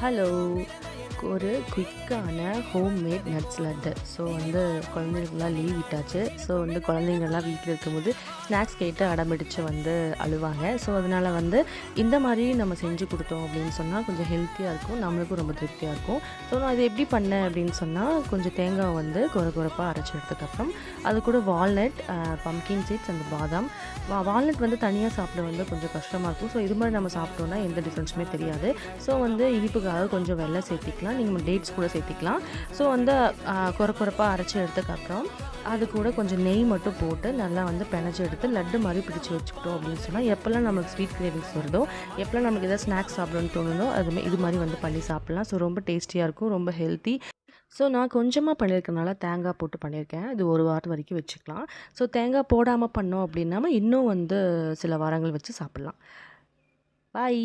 Hello! ஒரு குயிக்கான homemade nuts laddu. So குழந்தைங்களுக்குலாம் leave விட்டாச்சு. ஸோ குழந்தைங்கள்லாம் வீட்ல இருக்கும்போது ஸ்நாக்ஸ் கேட்டு அடம்பிடிச்சு அழுவாங்க. ஸோ அதனால இந்த மாதிரி நம்ம செஞ்சு கொடுத்தோம் அப்படின்னு சொன்னால் கொஞ்சம் ஹெல்த்தியாக இருக்கும். நம்மளுக்கும் ரொம்ப திருப்தியாக இருக்கும். ஸோ நான் அது எப்படி பண்ணேன் அப்படின்னு சொன்னால், கொஞ்சம் தேங்காய் கொரகொரப்பாக அரைச்சி எடுத்ததுக்கப்புறம் அது கூட வால்நட், பம்கின் சீட்ஸ் அண்ட் பாதாம். வால்நட் தனியாக சாப்பிட கொஞ்சம் கஷ்டமாக இருக்கும். ஸோ இது மாதிரி நம்ம சாப்பிட்டோம்னா எந்த டிஃப்ரென்ஸுமே தெரியாது. ஸோ இனிப்புக்காக கொஞ்சம் வெல்லம் சேர்த்திக்கலாம். நீங்கள் டேட்ஸ் கூட சேர்த்திக்கலாம். ஸோ கொரகொரப்பாக அரைச்சி எடுத்ததுக்கப்புறம் அது கூட கொஞ்சம் நெய் மட்டும் போட்டு நல்லா பெனஞ்சு எடுத்து லட்டு மாதிரி பிடிச்சி வச்சுக்கிட்டோம் அப்படின்னு சொன்னால், எப்போல்லாம் நம்மளுக்கு ஸ்வீட் கிரேவிங்ஸ் வருதோ, எப்போல்லாம் நமக்கு எதாவது ஸ்நாக்ஸ் சாப்பிடணும்னு தோணுதோ இது மாதிரி பண்ணி சாப்பிட்லாம். ஸோ ரொம்ப டேஸ்டியாக இருக்கும், ரொம்ப ஹெல்த்தி. ஸோ நான் கொஞ்சமாக பண்ணியிருக்கனால தேங்காய் போட்டு பண்ணியிருக்கேன். இது ஒரு வாரம் வரைக்கும் வச்சுக்கலாம். ஸோ தேங்காய் போடாமல் பண்ணோம் அப்படின்னா இன்னும் சில வாரங்கள் வச்சு சாப்பிட்லாம். பாய்.